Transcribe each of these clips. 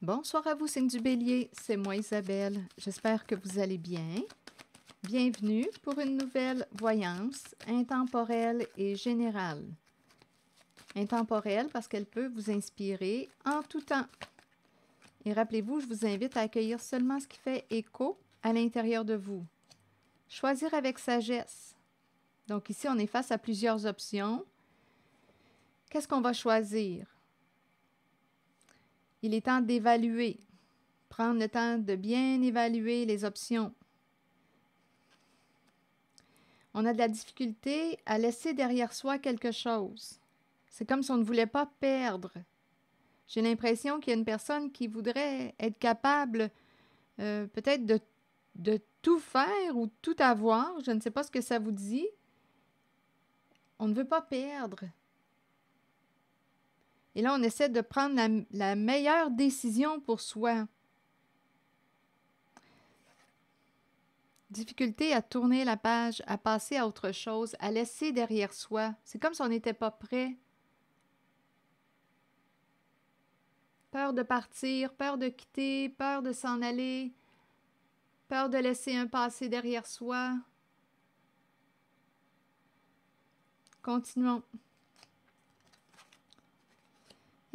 Bonsoir à vous, signe du Bélier, c'est moi Isabelle. J'espère que vous allez bien. Bienvenue pour une nouvelle voyance intemporelle et générale. Intemporelle parce qu'elle peut vous inspirer en tout temps. Et rappelez-vous, je vous invite à accueillir seulement ce qui fait écho à l'intérieur de vous. Choisir avec sagesse. Donc ici, on est face à plusieurs options. Qu'est-ce qu'on va choisir? Il est temps d'évaluer. Prendre le temps de bien évaluer les options. On a de la difficulté à laisser derrière soi quelque chose. C'est comme si on ne voulait pas perdre. J'ai l'impression qu'il y a une personne qui voudrait être capable peut-être de tout faire ou tout avoir. Je ne sais pas ce que ça vous dit. On ne veut pas perdre. Et là, on essaie de prendre la meilleure décision pour soi. Difficulté à tourner la page, à passer à autre chose, à laisser derrière soi. C'est comme si on n'était pas prêt. Peur de partir, peur de quitter, peur de s'en aller, peur de laisser un passé derrière soi. Continuons.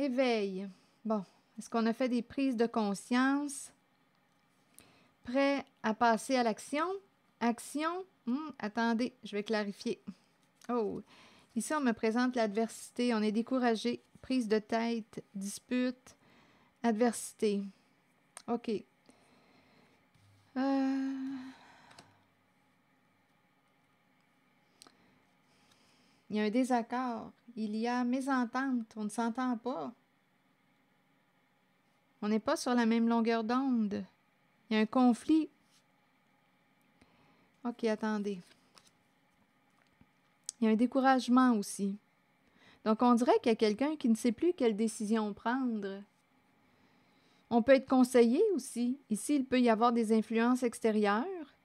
Éveil. Bon, est-ce qu'on a fait des prises de conscience? Prêt à passer à l'action? Action? Attendez, je vais clarifier. Oh, ici on me présente l'adversité. On est découragé. Prise de tête, dispute, adversité. OK. Il y a un désaccord. Il y a mésentente. On ne s'entend pas. On n'est pas sur la même longueur d'onde. Il y a un conflit. OK, attendez. Il y a un découragement aussi. Donc, on dirait qu'il y a quelqu'un qui ne sait plus quelle décision prendre. On peut être conseillé aussi. Ici, il peut y avoir des influences extérieures,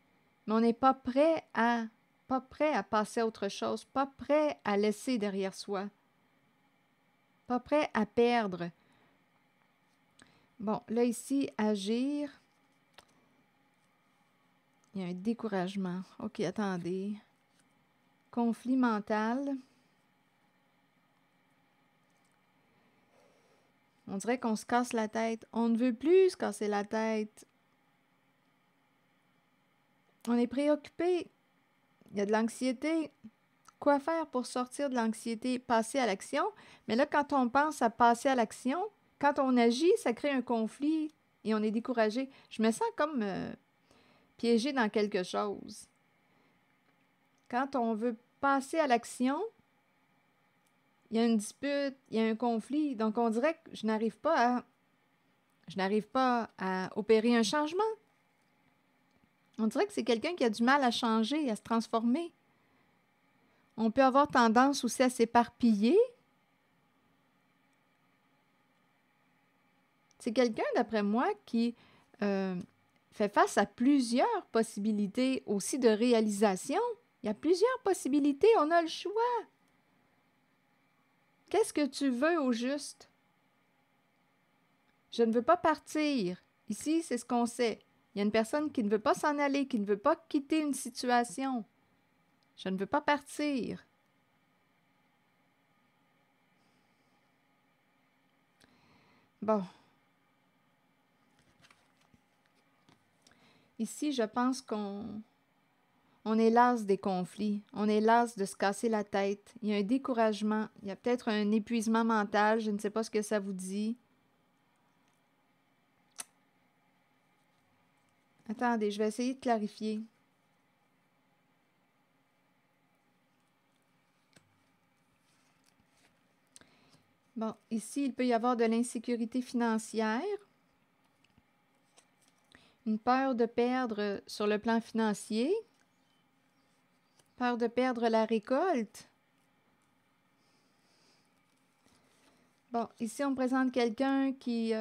mais on n'est pas prêt à passer à autre chose, pas prêt à laisser derrière soi, pas prêt à perdre. Bon, là, ici, agir. Il y a un découragement. OK, attendez. Conflit mental. On dirait qu'on se casse la tête. On ne veut plus se casser la tête. On est préoccupé. Il y a de l'anxiété. Quoi faire pour sortir de l'anxiété? Passer à l'action. Mais là, quand on pense à passer à l'action, quand on agit, ça crée un conflit et on est découragé. Je me sens comme piégé dans quelque chose. Quand on veut passer à l'action, il y a une dispute, il y a un conflit. Donc, on dirait que je n'arrive pas à opérer un changement. On dirait que c'est quelqu'un qui a du mal à changer, à se transformer. On peut avoir tendance aussi à s'éparpiller. C'est quelqu'un, d'après moi, qui fait face à plusieurs possibilités aussi de réalisation. Il y a plusieurs possibilités, on a le choix. Qu'est-ce que tu veux au juste? Je ne veux pas partir. Ici, c'est ce qu'on sait. Il y a une personne qui ne veut pas s'en aller, qui ne veut pas quitter une situation. Je ne veux pas partir. Bon. Ici, je pense qu'on est las des conflits. On est las de se casser la tête. Il y a un découragement. Il y a peut-être un épuisement mental. Je ne sais pas ce que ça vous dit. Attendez, je vais essayer de clarifier. Bon, ici, il peut y avoir de l'insécurité financière, une peur de perdre sur le plan financier, peur de perdre la récolte. Bon, ici, on me présente quelqu'un qui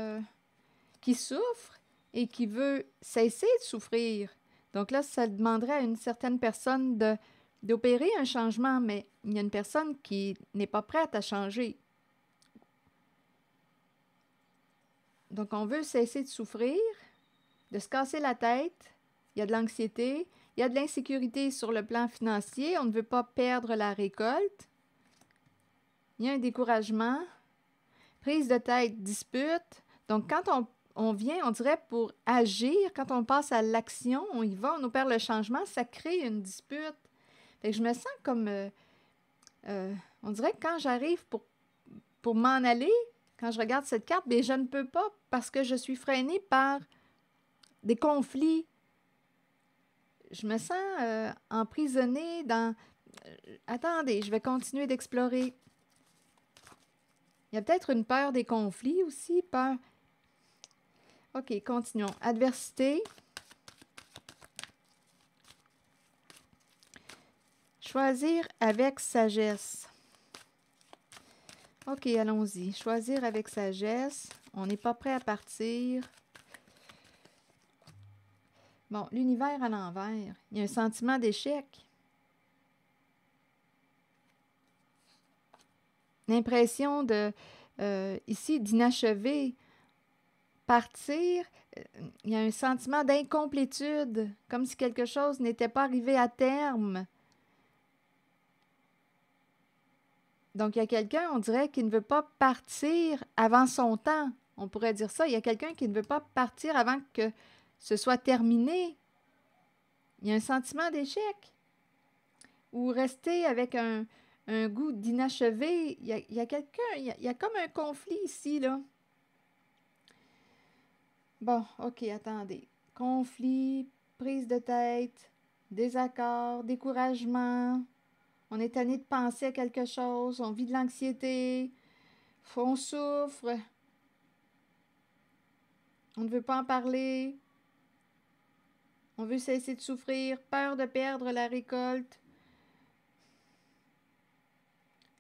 souffre et qui veut cesser de souffrir. Donc là, ça demanderait à une certaine personne d'opérer un changement, mais il y a une personne qui n'est pas prête à changer. Donc, on veut cesser de souffrir, de se casser la tête. Il y a de l'anxiété, il y a de l'insécurité sur le plan financier. On ne veut pas perdre la récolte. Il y a un découragement, prise de tête, dispute. Donc, quand on vient, on dirait pour agir, quand on passe à l'action, on y va, on opère le changement, ça crée une dispute. Fait que je me sens comme, on dirait que quand j'arrive pour m'en aller, quand je regarde cette carte, bien, je ne peux pas parce que je suis freinée par des conflits. Je me sens emprisonnée dans... attendez, je vais continuer d'explorer. Il y a peut-être une peur des conflits aussi, peur... OK, continuons. Adversité. Choisir avec sagesse. OK, allons-y. Choisir avec sagesse. On n'est pas prêt à partir. Bon, l'univers à l'envers. Il y a un sentiment d'échec. L'impression ici, d'inachevé. Partir, il y a un sentiment d'incomplétude, comme si quelque chose n'était pas arrivé à terme. Donc, il y a quelqu'un, on dirait, qui ne veut pas partir avant son temps. On pourrait dire ça. Il y a quelqu'un qui ne veut pas partir avant que ce soit terminé. Il y a un sentiment d'échec. Ou rester avec un goût d'inachevé. Il y a quelqu'un, il y a comme un conflit ici, là. Bon, OK, attendez. Conflit, prise de tête, désaccord, découragement. On est tanné de penser à quelque chose, on vit de l'anxiété, on souffre, on ne veut pas en parler, on veut cesser de souffrir, peur de perdre la récolte.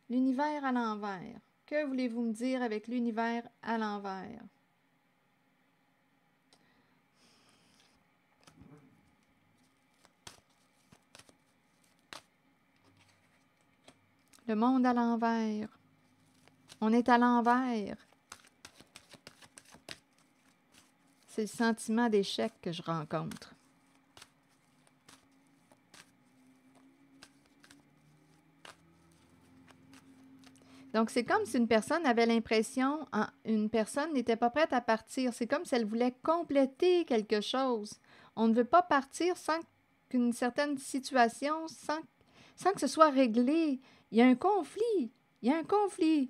L'univers à l'envers. Que voulez-vous me dire avec l'univers à l'envers? Le monde à l'envers. On est à l'envers. C'est le sentiment d'échec que je rencontre. Donc, c'est comme si une personne avait l'impression, une personne n'était pas prête à partir. C'est comme si elle voulait compléter quelque chose. On ne veut pas partir sans qu'une certaine situation, sans que ce soit réglé. Il y a un conflit. Il y a un conflit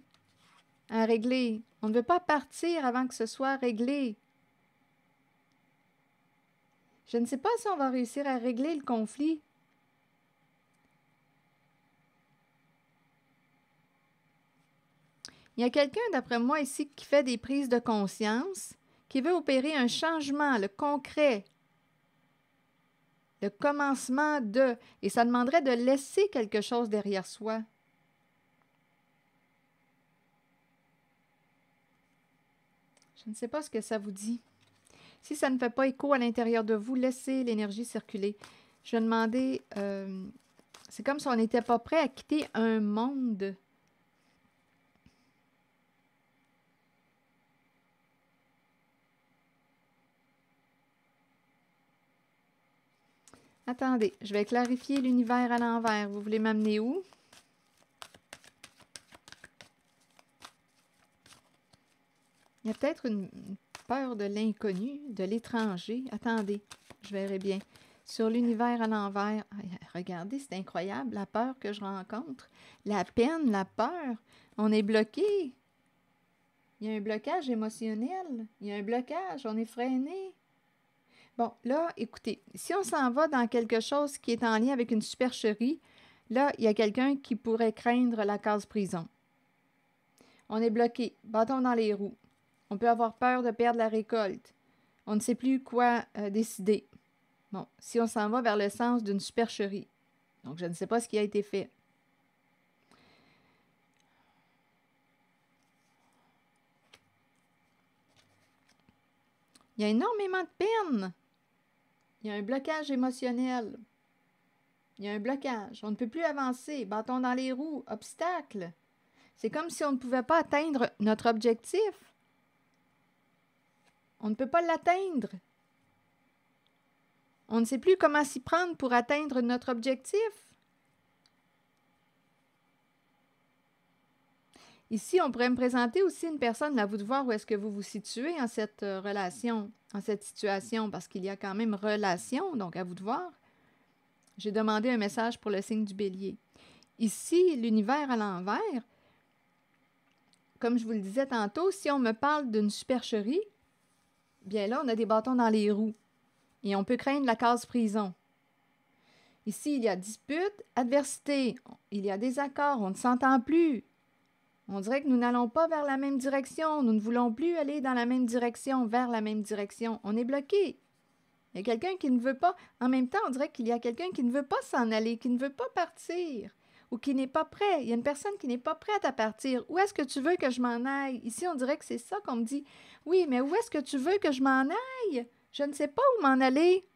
à régler. On ne veut pas partir avant que ce soit réglé. Je ne sais pas si on va réussir à régler le conflit. Il y a quelqu'un, d'après moi, ici, qui fait des prises de conscience, qui veut opérer un changement, le concret, le commencement de... Et ça demanderait de laisser quelque chose derrière soi. Je ne sais pas ce que ça vous dit. Si ça ne fait pas écho à l'intérieur de vous, laissez l'énergie circuler. Je vais demander... c'est comme si on n'était pas prêt à quitter un monde. Attendez, je vais clarifier l'univers à l'envers. Vous voulez m'amener où? Il y a peut-être une peur de l'inconnu, de l'étranger. Attendez, je verrai bien. Sur l'univers à l'envers, regardez, c'est incroyable, la peur que je rencontre. La peine, la peur. On est bloqué. Il y a un blocage émotionnel. Il y a un blocage, on est freiné. Bon, là, écoutez, si on s'en va dans quelque chose qui est en lien avec une supercherie, là, il y a quelqu'un qui pourrait craindre la case prison. On est bloqué, bâton dans les roues. On peut avoir peur de perdre la récolte. On ne sait plus quoi décider. Bon, si on s'en va vers le sens d'une supercherie. Donc, je ne sais pas ce qui a été fait. Il y a énormément de peine. Il y a un blocage émotionnel. Il y a un blocage. On ne peut plus avancer. Bâton dans les roues. Obstacle. C'est comme si on ne pouvait pas atteindre notre objectif. On ne peut pas l'atteindre. On ne sait plus comment s'y prendre pour atteindre notre objectif. Ici, on pourrait me présenter aussi une personne, à vous de voir où est-ce que vous vous situez en cette relation, en cette situation, parce qu'il y a quand même relation, donc à vous de voir. J'ai demandé un message pour le signe du Bélier. Ici, l'univers à l'envers, comme je vous le disais tantôt, si on me parle d'une supercherie, bien là, on a des bâtons dans les roues et on peut craindre la case prison. Ici, il y a dispute, adversité, il y a désaccord, on ne s'entend plus. On dirait que nous n'allons pas vers la même direction, nous ne voulons plus aller dans la même direction, vers la même direction. On est bloqué. Il y a quelqu'un qui ne veut pas. En même temps, on dirait qu'il y a quelqu'un qui ne veut pas s'en aller, qui ne veut pas partir ou qui n'est pas prêt. Il y a une personne qui n'est pas prête à partir. Où est-ce que tu veux que je m'en aille? Ici, on dirait que c'est ça qu'on me dit. Oui, mais où est-ce que tu veux que je m'en aille? Je ne sais pas où m'en aller.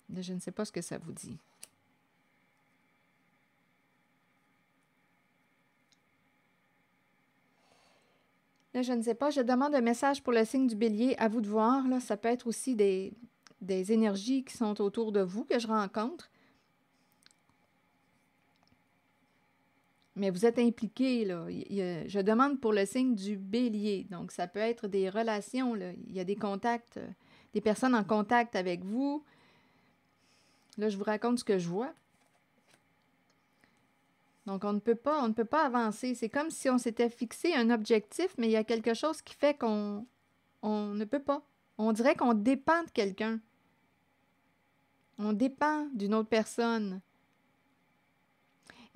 Là, je ne sais pas ce que ça vous dit. Là, je ne sais pas. Je demande un message pour le signe du Bélier. À vous de voir. Là, ça peut être aussi des énergies qui sont autour de vous que je rencontre. Mais vous êtes impliqués, là. Je demande pour le signe du Bélier. Donc, ça peut être des relations, là. Il y a des contacts, des personnes en contact avec vous. Là, je vous raconte ce que je vois. Donc, on ne peut pas avancer. C'est comme si on s'était fixé un objectif, mais il y a quelque chose qui fait qu'on ne peut pas. On dirait qu'on dépend de quelqu'un. On dépend d'une autre personne.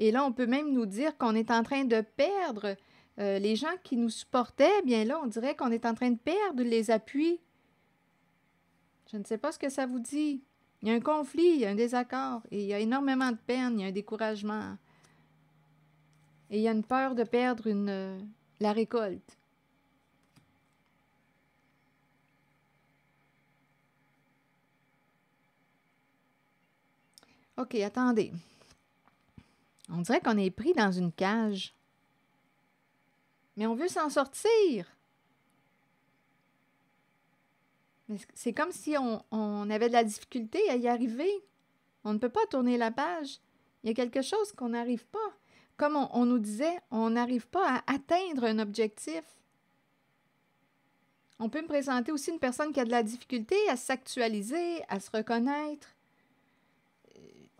Et là, on peut même nous dire qu'on est en train de perdre les gens qui nous supportaient. Bien là, on dirait qu'on est en train de perdre les appuis. Je ne sais pas ce que ça vous dit. Il y a un conflit, il y a un désaccord, et il y a énormément de peine, il y a un découragement. Et il y a une peur de perdre la récolte. OK, attendez. On dirait qu'on est pris dans une cage. Mais on veut s'en sortir. Mais c'est comme si on avait de la difficulté à y arriver. On ne peut pas tourner la page. Il y a quelque chose qu'on n'arrive pas. Comme on nous disait, on n'arrive pas à atteindre un objectif. On peut me présenter aussi une personne qui a de la difficulté à s'actualiser, à se reconnaître.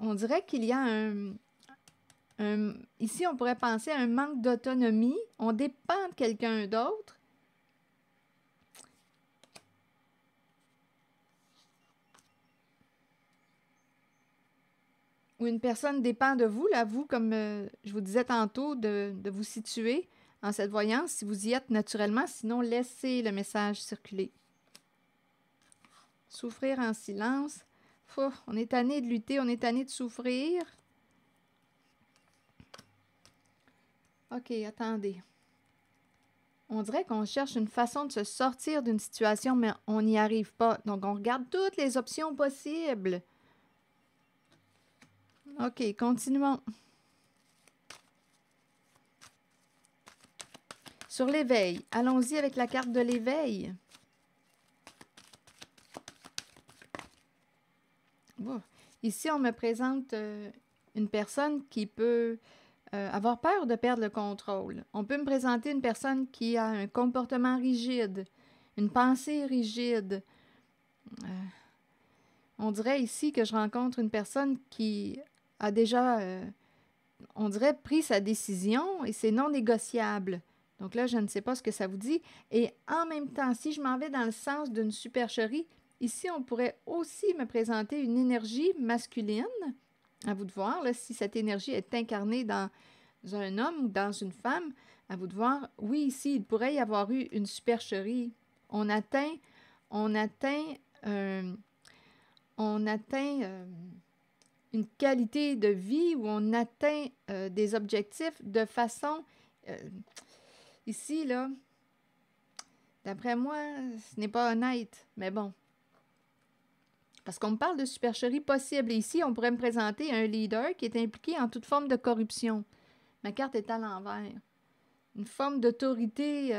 On dirait qu'il y a ici, on pourrait penser à un manque d'autonomie. On dépend de quelqu'un d'autre. Ou une personne dépend de vous, là, vous, comme je vous disais tantôt, de vous situer en cette voyance, si vous y êtes naturellement, sinon laissez le message circuler. Souffrir en silence. On est tanné de lutter, on est tanné de souffrir. OK, attendez. On dirait qu'on cherche une façon de se sortir d'une situation, mais on n'y arrive pas. Donc, on regarde toutes les options possibles. OK, continuons. Sur l'éveil, allons-y avec la carte de l'éveil. Oh. Ici, on me présente une personne qui peut avoir peur de perdre le contrôle. On peut me présenter une personne qui a un comportement rigide, une pensée rigide. On dirait ici que je rencontre une personne qui a déjà, on dirait, pris sa décision et c'est non négociable. Donc là, je ne sais pas ce que ça vous dit. Et en même temps, si je m'en vais dans le sens d'une supercherie, ici, on pourrait aussi me présenter une énergie masculine. À vous de voir, là, si cette énergie est incarnée dans un homme ou dans une femme. À vous de voir, oui, ici, il pourrait y avoir eu une supercherie. On atteint une qualité de vie où on atteint des objectifs de façon... ici, là, d'après moi, ce n'est pas honnête, mais bon. Parce qu'on me parle de supercherie possible. Et ici, on pourrait me présenter un leader qui est impliqué en toute forme de corruption. Ma carte est à l'envers. Une forme d'autorité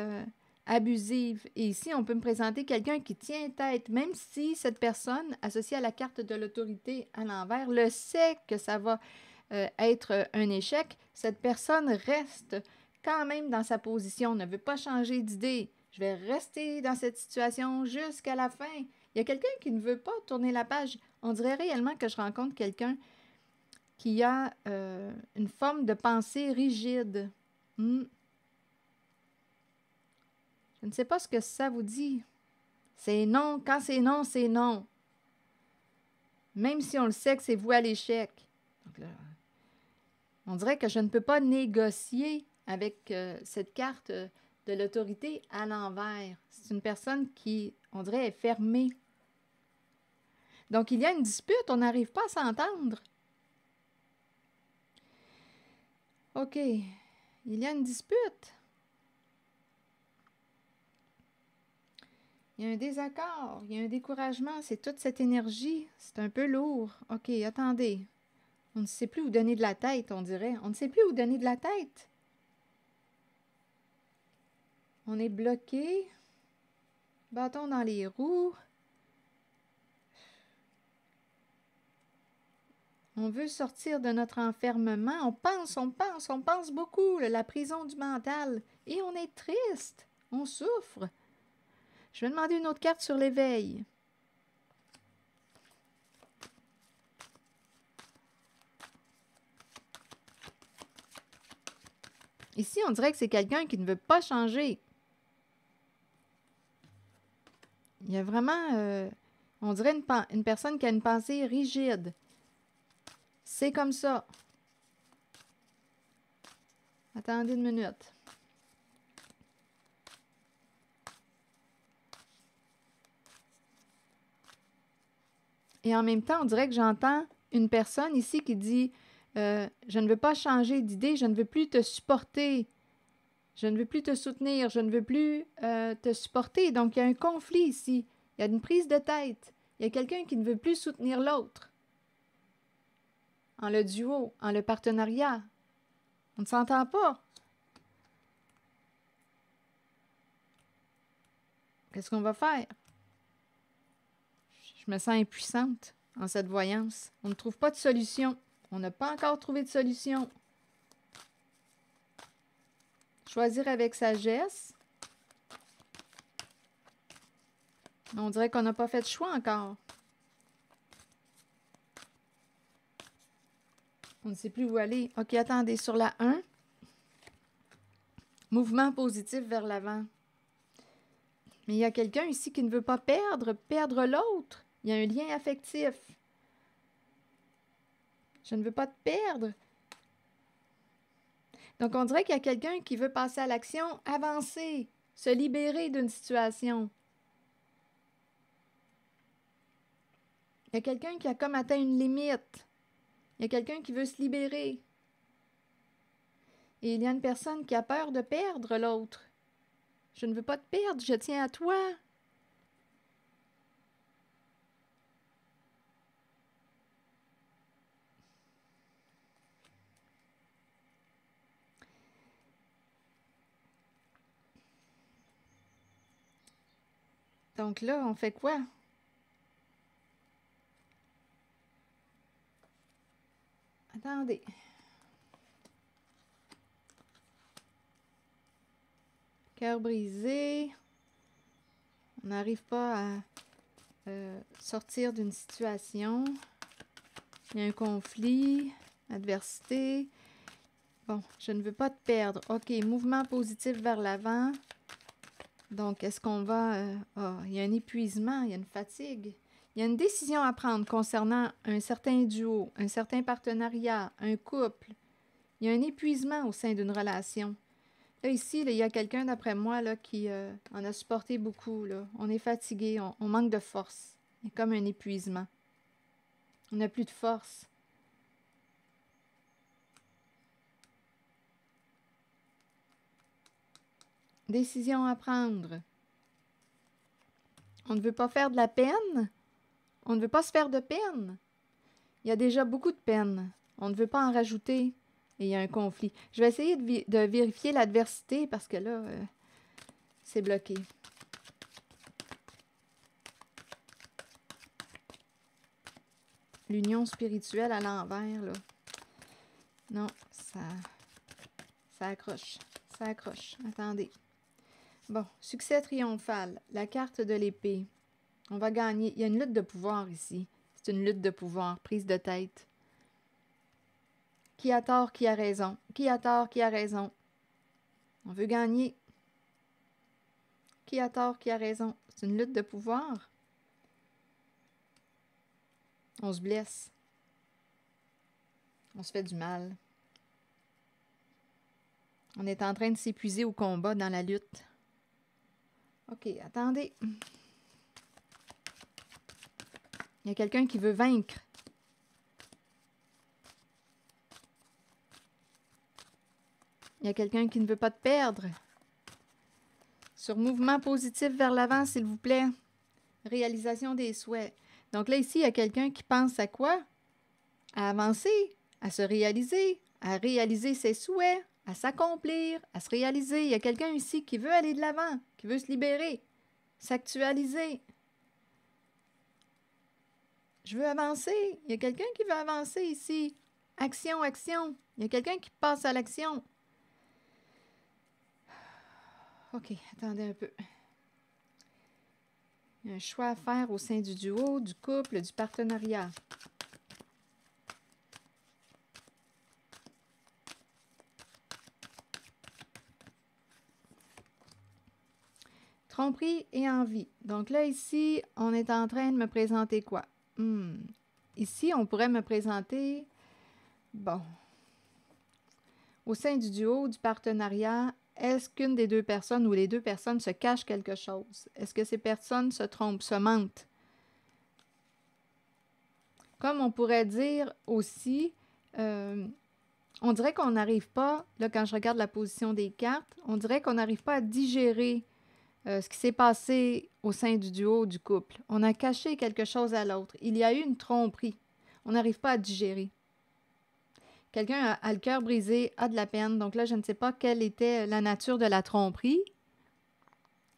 abusive. Et ici, on peut me présenter quelqu'un qui tient tête, même si cette personne, associée à la carte de l'autorité à l'envers, le sait que ça va être un échec, cette personne reste quand même dans sa position, ne veut pas changer d'idée. Je vais rester dans cette situation jusqu'à la fin. Il y a quelqu'un qui ne veut pas tourner la page. On dirait réellement que je rencontre quelqu'un qui a une forme de pensée rigide. Je ne sais pas ce que ça vous dit. C'est non. Quand c'est non, c'est non. Même si on le sait que c'est voué à l'échec. Donc là, on dirait que je ne peux pas négocier avec cette carte de l'autorité à l'envers. C'est une personne qui, on dirait, est fermée. Donc, il y a une dispute, on n'arrive pas à s'entendre. OK, il y a une dispute. Il y a un désaccord, il y a un découragement, c'est toute cette énergie. C'est un peu lourd. OK, attendez. On ne sait plus où donner de la tête, on dirait. On ne sait plus où donner de la tête. On est bloqué. Bâton dans les roues. On veut sortir de notre enfermement. On pense beaucoup. La prison du mental. Et on est triste. On souffre. Je vais demander une autre carte sur l'éveil. Ici, on dirait que c'est quelqu'un qui ne veut pas changer. Il y a vraiment, on dirait une personne qui a une pensée rigide. C'est comme ça. Attendez une minute. Et en même temps, on dirait que j'entends une personne ici qui dit je ne veux pas changer d'idée, je ne veux plus te supporter, je ne veux plus te soutenir, je ne veux plus te supporter. Donc, il y a un conflit ici. Il y a une prise de tête. Il y a quelqu'un qui ne veut plus soutenir l'autre. En le duo, en le partenariat. On ne s'entend pas. Qu'est-ce qu'on va faire? Je me sens impuissante en cette voyance. On ne trouve pas de solution. On n'a pas encore trouvé de solution. Choisir avec sagesse. On dirait qu'on n'a pas fait de choix encore. On ne sait plus où aller. OK, attendez, sur la 1. Mouvement positif vers l'avant. Mais il y a quelqu'un ici qui ne veut pas perdre l'autre. Il y a un lien affectif. Je ne veux pas te perdre. Donc, on dirait qu'il y a quelqu'un qui veut passer à l'action, avancer, se libérer d'une situation. Il y a quelqu'un qui a comme atteint une limite. Il y a quelqu'un qui veut se libérer. Et il y a une personne qui a peur de perdre l'autre. Je ne veux pas te perdre, je tiens à toi. Donc là, on fait quoi? Attendez. Cœur brisé. On n'arrive pas à sortir d'une situation. Il y a un conflit, adversité. Bon, je ne veux pas te perdre. OK, mouvement positif vers l'avant. Donc, est-ce qu'on va... il y a un épuisement, il y a une fatigue. Il y a une décision à prendre concernant un certain duo, un certain partenariat, un couple. Il y a un épuisement au sein d'une relation. Là, ici, là, il y a quelqu'un, d'après moi, là, qui en a supporté beaucoup. Là. On est fatigué, on manque de force. Il y a comme un épuisement. On n'a plus de force. Décision à prendre. On ne veut pas faire de la peine. On ne veut pas se faire de peine. Il y a déjà beaucoup de peine. On ne veut pas en rajouter. Et il y a un conflit. Je vais essayer de vérifier l'adversité parce que là, c'est bloqué. L'union spirituelle à l'envers, là. Non, ça accroche. Ça accroche. Attendez. Bon, succès triomphal. La carte de l'épée. On va gagner. Il y a une lutte de pouvoir ici. C'est une lutte de pouvoir, prise de tête. Qui a tort, qui a raison? Qui a tort, qui a raison? On veut gagner. Qui a tort, qui a raison? C'est une lutte de pouvoir. On se blesse. On se fait du mal. On est en train de s'épuiser au combat dans la lutte. OK, attendez. Il y a quelqu'un qui veut vaincre. Il y a quelqu'un qui ne veut pas te perdre. Sur mouvement positif vers l'avant, s'il vous plaît. Réalisation des souhaits. Donc là, ici, il y a quelqu'un qui pense à quoi? À avancer, à se réaliser, à réaliser ses souhaits, à s'accomplir, à se réaliser. Il y a quelqu'un ici qui veut aller de l'avant, qui veut se libérer, s'actualiser. Je veux avancer. Il y a quelqu'un qui veut avancer ici. Action, action. Il y a quelqu'un qui passe à l'action. OK, attendez un peu. Il y a un choix à faire au sein du duo, du couple, du partenariat. Tromperie et envie. Donc là, ici, on est en train de me présenter quoi? Ici, on pourrait me présenter, bon, au sein du duo, du partenariat, est-ce qu'une des deux personnes ou les deux personnes se cachent quelque chose? Est-ce que ces personnes se trompent, se mentent? Comme on pourrait dire aussi, on dirait qu'on n'arrive pas, là quand je regarde la position des cartes, on dirait qu'on n'arrive pas à digérer ce qui s'est passé au sein du duo, du couple. On a caché quelque chose à l'autre. Il y a eu une tromperie. On n'arrive pas à digérer. Quelqu'un a le cœur brisé, a de la peine. Donc là, je ne sais pas quelle était la nature de la tromperie.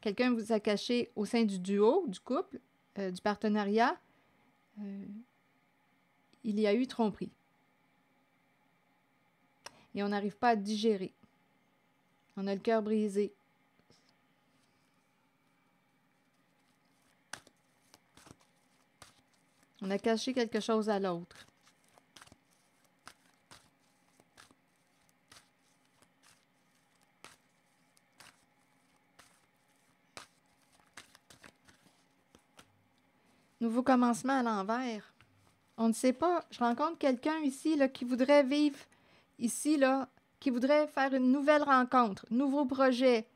Quelqu'un vous a caché au sein du duo, du couple, du partenariat. Il y a eu tromperie. Et on n'arrive pas à digérer. On a le cœur brisé. On a caché quelque chose à l'autre. Nouveau commencement à l'envers. On ne sait pas. Je rencontre quelqu'un ici là, qui voudrait vivre ici, là, qui voudrait faire une nouvelle rencontre, nouveau projet.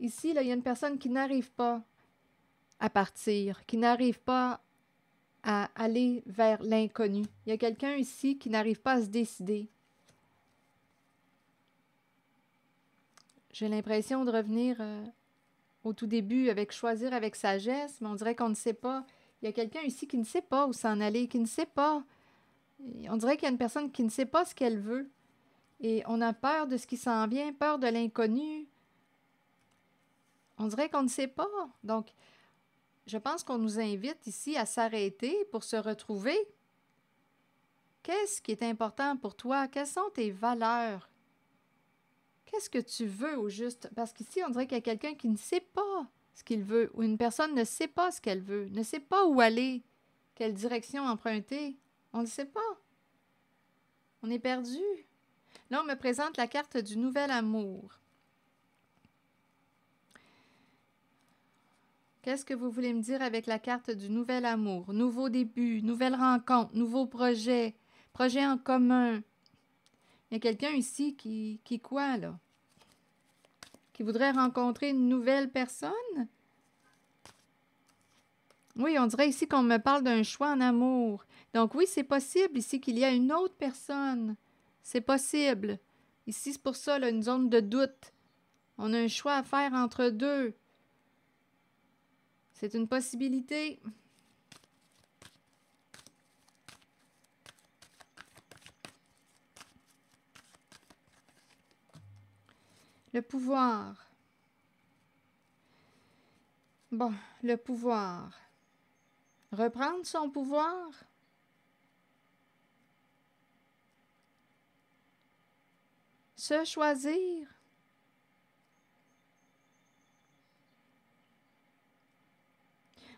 Ici, là, il y a une personne qui n'arrive pas à partir, qui n'arrive pas à aller vers l'inconnu. Il y a quelqu'un ici qui n'arrive pas à se décider. J'ai l'impression de revenir au tout début avec choisir avec sagesse, mais on dirait qu'on ne sait pas. Il y a quelqu'un ici qui ne sait pas où s'en aller, qui ne sait pas. On dirait qu'il y a une personne qui ne sait pas ce qu'elle veut. Et on a peur de ce qui s'en vient, peur de l'inconnu. On dirait qu'on ne sait pas. Donc, je pense qu'on nous invite ici à s'arrêter pour se retrouver. Qu'est-ce qui est important pour toi? Quelles sont tes valeurs? Qu'est-ce que tu veux au juste? Parce qu'ici, on dirait qu'il y a quelqu'un qui ne sait pas ce qu'il veut, ou une personne ne sait pas ce qu'elle veut, ne sait pas où aller, quelle direction emprunter. On ne sait pas. On est perdu. Là, on me présente la carte du nouvel amour. Qu'est-ce que vous voulez me dire avec la carte du nouvel amour? Nouveau début, nouvelle rencontre, nouveau projet, projet en commun. Il y a quelqu'un ici qui quoi, là? Qui voudrait rencontrer une nouvelle personne? Oui, on dirait ici qu'on me parle d'un choix en amour. Donc oui, c'est possible ici qu'il y a une autre personne. C'est possible. Ici, c'est pour ça, là, une zone de doute. On a un choix à faire entre deux. C'est une possibilité. Le pouvoir. Bon, le pouvoir. Reprendre son pouvoir? Se choisir?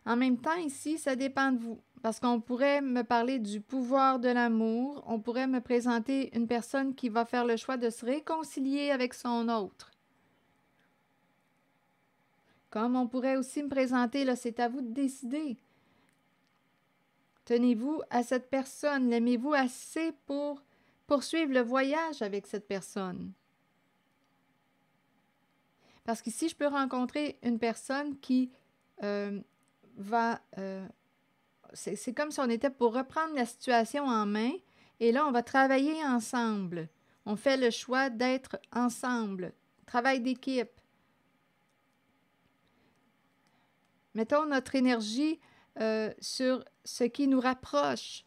En même temps, ici, ça dépend de vous. Parce qu'on pourrait me parler du pouvoir de l'amour. On pourrait me présenter une personne qui va faire le choix de se réconcilier avec son autre. Comme on pourrait aussi me présenter, là, c'est à vous de décider. Tenez-vous à cette personne? L'aimez-vous assez pour poursuivre le voyage avec cette personne? Parce qu'ici, je peux rencontrer une personne qui va... c'est comme si on était pour reprendre la situation en main et là, on va travailler ensemble. On fait le choix d'être ensemble. Travail d'équipe. Mettons notre énergie sur ce qui nous rapproche.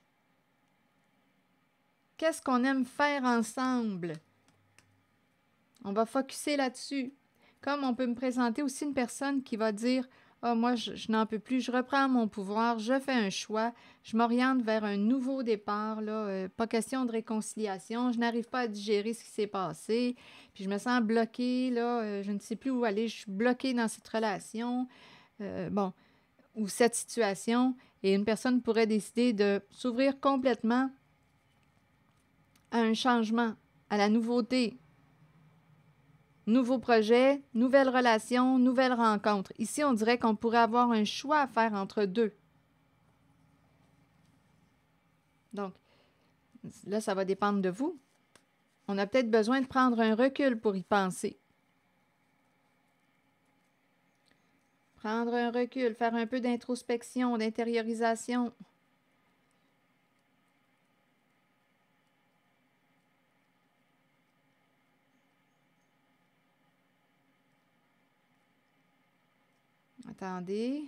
Qu'est-ce qu'on aime faire ensemble? On va focusser là-dessus. Comme on peut me présenter aussi une personne qui va dire « Ah, moi, je n'en peux plus, je reprends mon pouvoir, je fais un choix, je m'oriente vers un nouveau départ, là, pas question de réconciliation, je n'arrive pas à digérer ce qui s'est passé, puis je me sens bloquée, là, je ne sais plus où aller, je suis bloquée dans cette relation. Bon, ou cette situation, et une personne pourrait décider de s'ouvrir complètement à un changement, à la nouveauté. Nouveau projet, nouvelle relation, nouvelle rencontre. Ici, on dirait qu'on pourrait avoir un choix à faire entre deux. Donc, là, ça va dépendre de vous. On a peut-être besoin de prendre un recul pour y penser. Prendre un recul, faire un peu d'introspection, d'intériorisation. Attendez.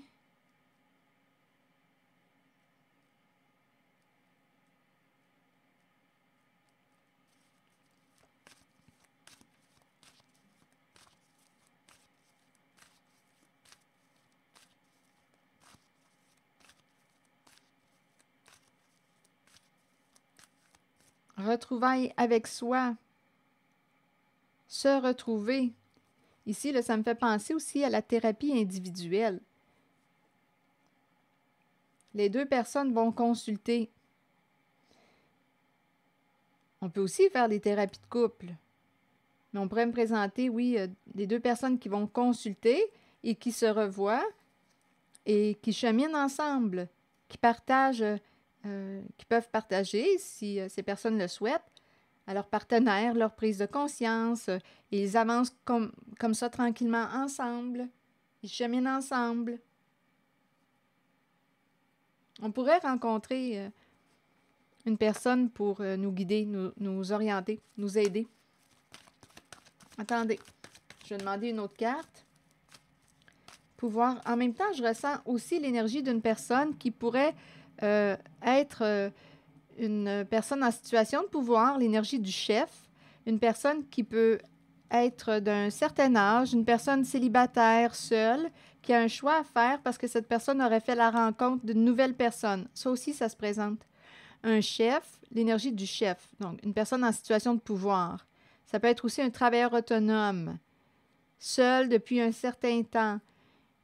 Retrouvailles avec soi. Se retrouver. Ici, là, ça me fait penser aussi à la thérapie individuelle. Les deux personnes vont consulter. On peut aussi faire des thérapies de couple. Mais on pourrait me présenter, oui, des deux personnes qui vont consulter et qui se revoient et qui cheminent ensemble, qui partagent, qui peuvent partager, si ces personnes le souhaitent, à leurs partenaires, leur prise de conscience. Et ils avancent comme ça tranquillement ensemble. Ils cheminent ensemble. On pourrait rencontrer une personne pour nous guider, nous orienter, nous aider. Attendez, je vais demander une autre carte. Pouvoir. En même temps, je ressens aussi l'énergie d'une personne qui pourrait être une personne en situation de pouvoir, l'énergie du chef, une personne qui peut être d'un certain âge, une personne célibataire, seule, qui a un choix à faire parce que cette personne aurait fait la rencontre d'une nouvelle personne. Ça aussi, ça se présente. Un chef, l'énergie du chef, donc une personne en situation de pouvoir. Ça peut être aussi un travailleur autonome, seul depuis un certain temps.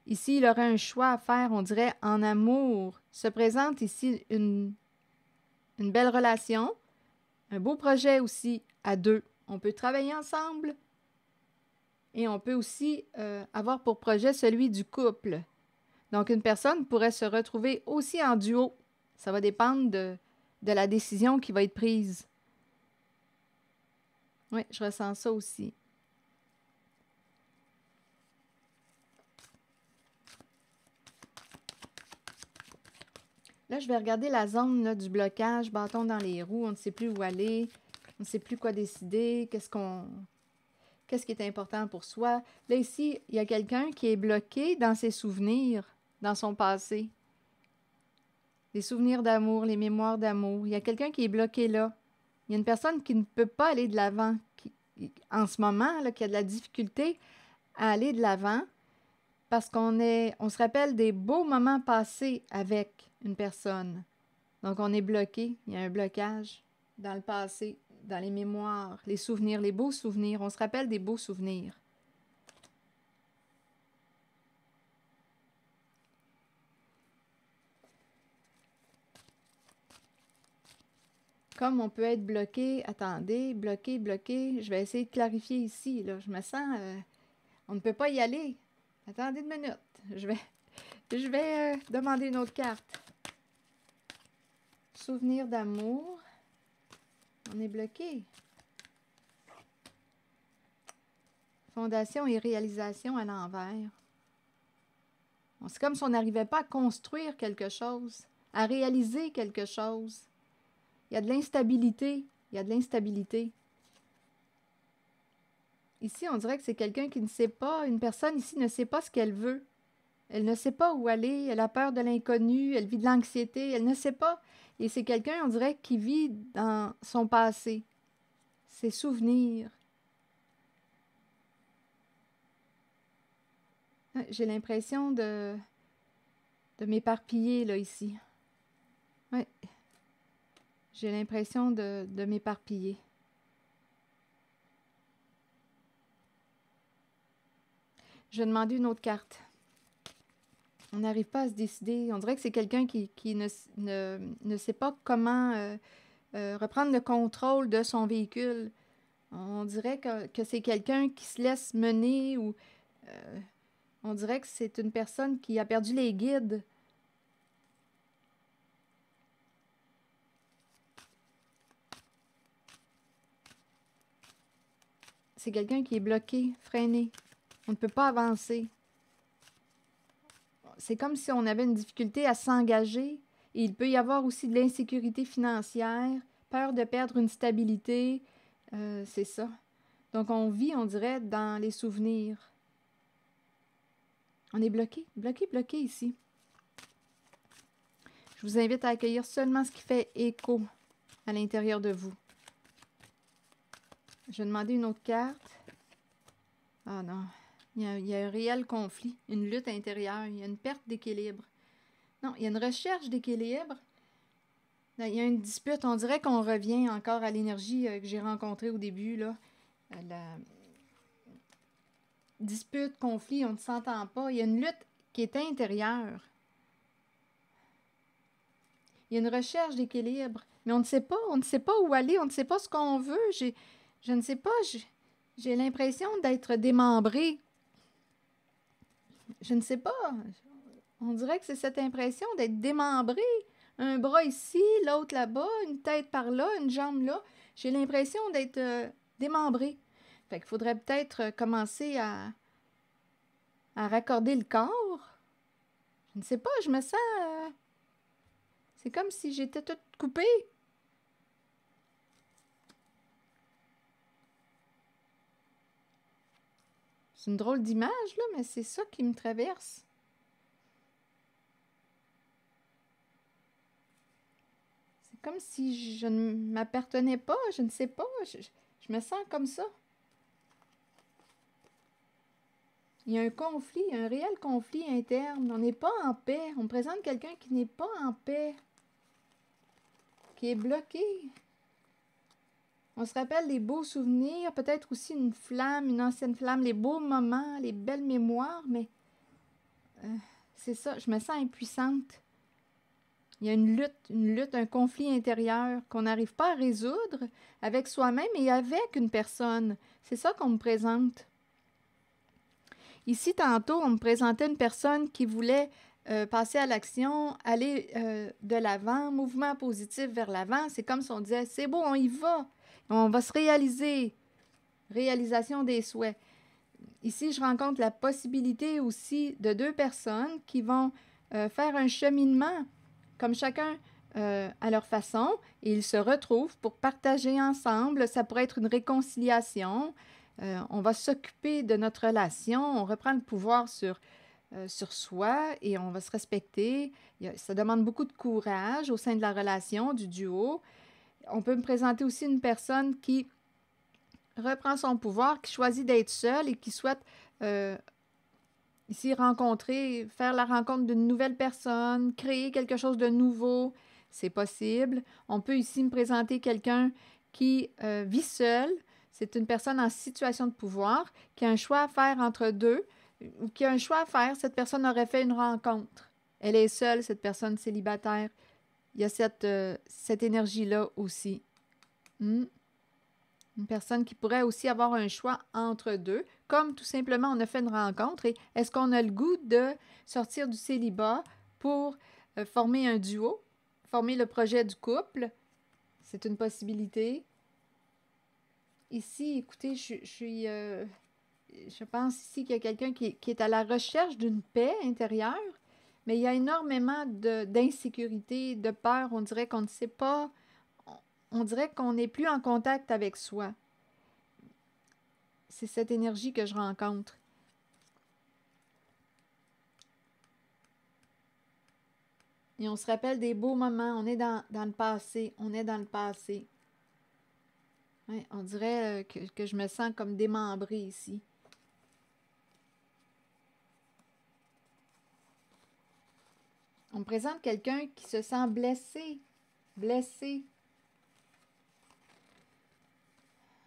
Ici, il aurait un choix à faire, on dirait, en amour. Se présente ici une belle relation, un beau projet aussi à deux. On peut travailler ensemble et on peut aussi avoir pour projet celui du couple. Donc, une personne pourrait se retrouver aussi en duo. Ça va dépendre de la décision qui va être prise. Oui, je ressens ça aussi. Là, je vais regarder la zone là, du blocage, bâton dans les roues, on ne sait plus où aller, on ne sait plus quoi décider, qu'est-ce qui est important pour soi. Là, ici, il y a quelqu'un qui est bloqué dans ses souvenirs, dans son passé. Les souvenirs d'amour, les mémoires d'amour. Il y a quelqu'un qui est bloqué là. Il y a une personne qui ne peut pas aller de l'avant, en ce moment, là, qui a de la difficulté à aller de l'avant. parce on se rappelle des beaux moments passés avec une personne. Donc, on est bloqué. Il y a un blocage dans le passé, dans les mémoires, les souvenirs, les beaux souvenirs. On se rappelle des beaux souvenirs. Comme on peut être bloqué, attendez, bloqué, bloqué. Je vais essayer de clarifier ici. Là. Je me sens... on ne peut pas y aller. Attendez une minute. Je vais demander une autre carte. Souvenir d'amour. On est bloqué. Fondation et réalisation à l'envers. C'est comme si on n'arrivait pas à construire quelque chose, à réaliser quelque chose. Il y a de l'instabilité. Il y a de l'instabilité. Ici, on dirait que c'est quelqu'un qui ne sait pas, une personne ici ne sait pas ce qu'elle veut. Elle ne sait pas où aller, elle a peur de l'inconnu, elle vit de l'anxiété, elle ne sait pas. Et c'est quelqu'un, on dirait, qui vit dans son passé, ses souvenirs. J'ai l'impression de m'éparpiller, là, ici. Oui. J'ai l'impression de m'éparpiller. Je vais demander une autre carte. On n'arrive pas à se décider. On dirait que c'est quelqu'un qui ne sait pas comment reprendre le contrôle de son véhicule. On dirait que c'est quelqu'un qui se laisse mener ou on dirait que c'est une personne qui a perdu les guides. C'est quelqu'un qui est bloqué, freiné. On ne peut pas avancer. C'est comme si on avait une difficulté à s'engager. Et il peut y avoir aussi de l'insécurité financière, peur de perdre une stabilité. C'est ça. Donc, on vit, on dirait, dans les souvenirs. On est bloqué, bloqué, bloqué ici. Je vous invite à accueillir seulement ce qui fait écho à l'intérieur de vous. Je vais demander une autre carte. Ah non, il y a un réel conflit, une lutte intérieure, il y a une perte d'équilibre. Non, il y a une recherche d'équilibre. Il y a une dispute, on dirait qu'on revient encore à l'énergie que j'ai rencontrée au début, là. La dispute, conflit, on ne s'entend pas. Il y a une lutte qui est intérieure. Il y a une recherche d'équilibre, mais on ne sait pas où aller, on ne sait pas ce qu'on veut. Je ne sais pas, j'ai l'impression d'être démembrée. Je ne sais pas. On dirait que c'est cette impression d'être démembrée. Un bras ici, l'autre là-bas, une tête par là, une jambe là. J'ai l'impression d'être démembrée. Fait qu'il faudrait peut-être commencer à raccorder le corps. Je ne sais pas, je me sens... c'est comme si j'étais toute coupée. C'est une drôle d'image, là, mais c'est ça qui me traverse. C'est comme si je ne m'appartenais pas, je ne sais pas, je me sens comme ça. Il y a un conflit, un réel conflit interne. On n'est pas en paix. On me présente quelqu'un qui n'est pas en paix, qui est bloqué. On se rappelle les beaux souvenirs, peut-être aussi une flamme, une ancienne flamme, les beaux moments, les belles mémoires, mais c'est ça, je me sens impuissante. Il y a une lutte, un conflit intérieur qu'on n'arrive pas à résoudre avec soi-même et avec une personne. C'est ça qu'on me présente. Ici, tantôt, on me présentait une personne qui voulait passer à l'action, aller de l'avant, mouvement positif vers l'avant. C'est comme si on disait, c'est beau, on y va. On va se réaliser. Réalisation des souhaits. Ici, je rencontre la possibilité aussi de deux personnes qui vont faire un cheminement, comme chacun à leur façon, et ils se retrouvent pour partager ensemble. Ça pourrait être une réconciliation. On va s'occuper de notre relation, on reprend le pouvoir sur soi et on va se respecter. Ça demande beaucoup de courage au sein de la relation, du duo. On peut me présenter aussi une personne qui reprend son pouvoir, qui choisit d'être seule et qui souhaite Ici, rencontrer, faire la rencontre d'une nouvelle personne, créer quelque chose de nouveau, c'est possible. On peut ici me présenter quelqu'un qui vit seul. C'est une personne en situation de pouvoir qui a un choix à faire entre deux ou qui a un choix à faire. Cette personne aurait fait une rencontre. Elle est seule, cette personne célibataire. Il y a cette énergie-là aussi. Hmm. Une personne qui pourrait aussi avoir un choix entre deux, comme tout simplement on a fait une rencontre et est-ce qu'on a le goût de sortir du célibat pour former un duo, former le projet du couple? C'est une possibilité. Ici, écoutez, je pense ici qu'il y a quelqu'un qui est à la recherche d'une paix intérieure, mais il y a énormément d'insécurité, de peur. On dirait qu'on ne sait pas, on dirait qu'on n'est plus en contact avec soi. C'est cette énergie que je rencontre. Et on se rappelle des beaux moments. On est dans le passé. On est dans le passé. Ouais, on dirait que je me sens comme démembrée ici. On me présente quelqu'un qui se sent blessé. Blessé.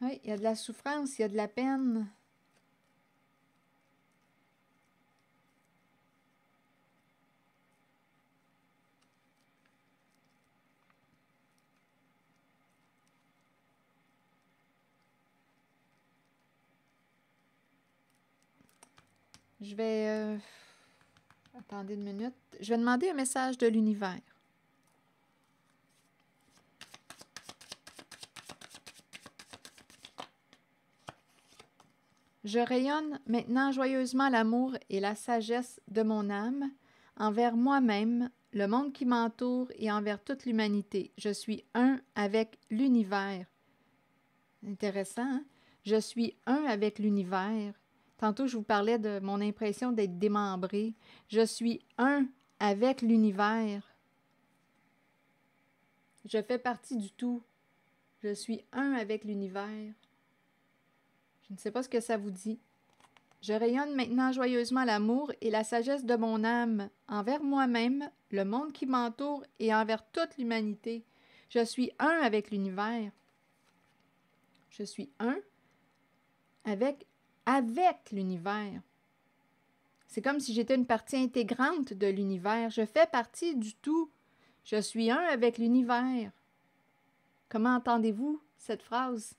Oui, il y a de la souffrance, il y a de la peine. Je vais... Attendez une minute. Je vais demander un message de l'univers. Je rayonne maintenant joyeusement l'amour et la sagesse de mon âme envers moi-même, le monde qui m'entoure et envers toute l'humanité. Je suis un avec l'univers. Intéressant, hein? Je suis un avec l'univers. Tantôt, je vous parlais de mon impression d'être démembrée. Je suis un avec l'univers. Je fais partie du tout. Je suis un avec l'univers. Je ne sais pas ce que ça vous dit. Je rayonne maintenant joyeusement l'amour et la sagesse de mon âme envers moi-même, le monde qui m'entoure et envers toute l'humanité. Je suis un avec l'univers. Je suis un avec l'univers. C'est comme si j'étais une partie intégrante de l'univers. Je fais partie du tout. Je suis un avec l'univers. Comment entendez-vous cette phrase?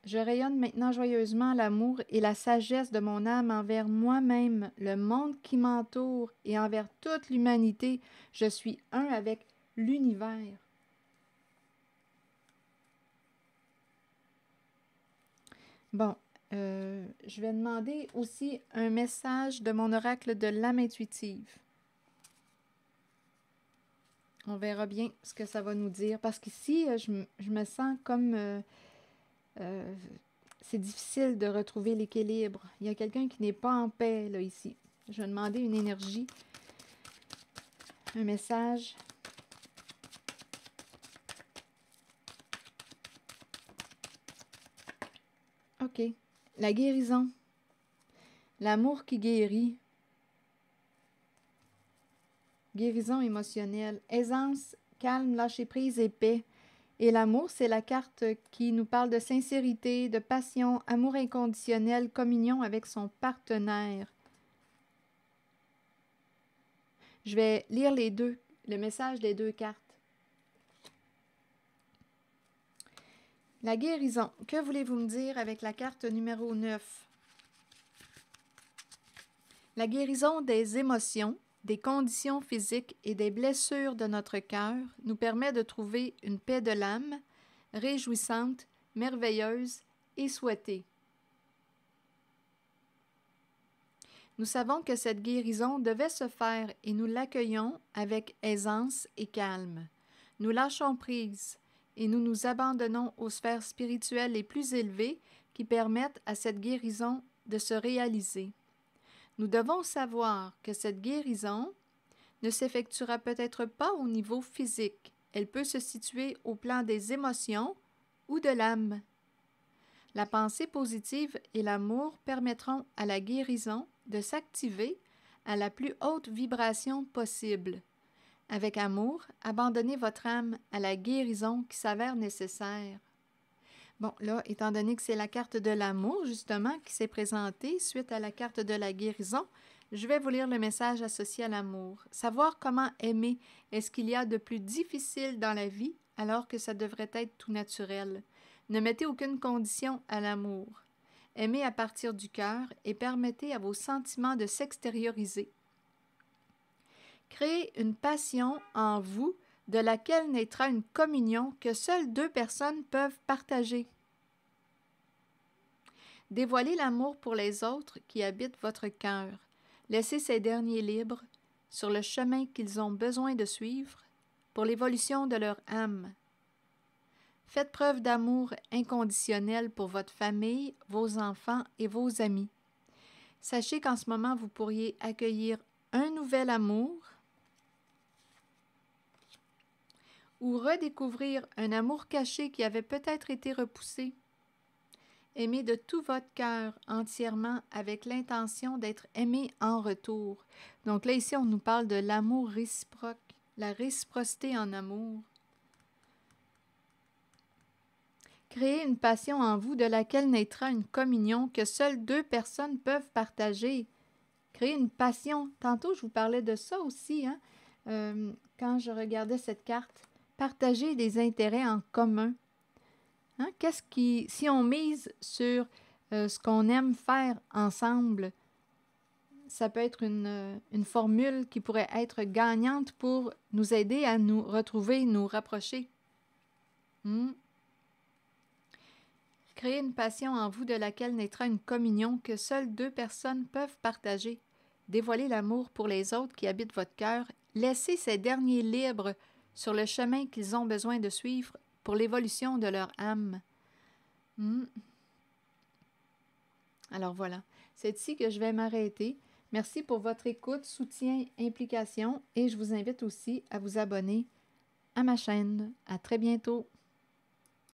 Je rayonne maintenant joyeusement l'amour et la sagesse de mon âme envers moi-même, le monde qui m'entoure et envers toute l'humanité. Je suis un avec l'univers. Bon, je vais demander aussi un message de mon oracle de l'âme intuitive. On verra bien ce que ça va nous dire. Parce qu'ici, je me sens comme... c'est difficile de retrouver l'équilibre. Il y a quelqu'un qui n'est pas en paix, là, ici. Je vais demander une énergie, un message. OK. La guérison. L'amour qui guérit. Guérison émotionnelle. Aisance, calme, lâcher-prise et paix. Et l'amour, c'est la carte qui nous parle de sincérité, de passion, amour inconditionnel, communion avec son partenaire. Je vais lire les deux, le message des deux cartes. La guérison. Que voulez-vous me dire avec la carte numéro 9? La guérison des émotions, des conditions physiques et des blessures de notre cœur nous permet de trouver une paix de l'âme, réjouissante, merveilleuse et souhaitée. Nous savons que cette guérison devait se faire et nous l'accueillons avec aisance et calme. Nous lâchons prise et nous nous abandonnons aux sphères spirituelles les plus élevées qui permettent à cette guérison de se réaliser. Nous devons savoir que cette guérison ne s'effectuera peut-être pas au niveau physique, Elle peut se situer au plan des émotions ou de l'âme. La pensée positive et l'amour permettront à la guérison de s'activer à la plus haute vibration possible. Avec amour, abandonnez votre âme à la guérison qui s'avère nécessaire. Bon, là, étant donné que c'est la carte de l'amour, justement, qui s'est présentée suite à la carte de la guérison, je vais vous lire le message associé à l'amour. Savoir comment aimer, est-ce qu'il y a de plus difficile dans la vie alors que ça devrait être tout naturel? Ne mettez aucune condition à l'amour. Aimez à partir du cœur et permettez à vos sentiments de s'extérioriser. Créez une passion en vous de laquelle naîtra une communion que seules deux personnes peuvent partager. Dévoilez l'amour pour les autres qui habitent votre cœur. Laissez ces derniers libres sur le chemin qu'ils ont besoin de suivre pour l'évolution de leur âme. Faites preuve d'amour inconditionnel pour votre famille, vos enfants et vos amis. Sachez qu'en ce moment, vous pourriez accueillir un nouvel amour ou redécouvrir un amour caché qui avait peut-être été repoussé. Aimez de tout votre cœur entièrement avec l'intention d'être aimé en retour. Donc là, ici, on nous parle de l'amour réciproque, la réciprocité en amour. Créez une passion en vous de laquelle naîtra une communion que seules deux personnes peuvent partager. Créez une passion. Tantôt, je vous parlais de ça aussi, hein, quand je regardais cette carte. Partager des intérêts en commun. Hein? Si on mise sur ce qu'on aime faire ensemble, ça peut être une formule qui pourrait être gagnante pour nous aider à nous retrouver, nous rapprocher. Créez une passion en vous de laquelle naîtra une communion que seules deux personnes peuvent partager. Dévoilez l'amour pour les autres qui habitent votre cœur. Laissez ces derniers libres sur le chemin qu'ils ont besoin de suivre pour l'évolution de leur âme. Alors voilà, c'est ici que je vais m'arrêter. Merci pour votre écoute, soutien, implication et je vous invite aussi à vous abonner à ma chaîne. À très bientôt.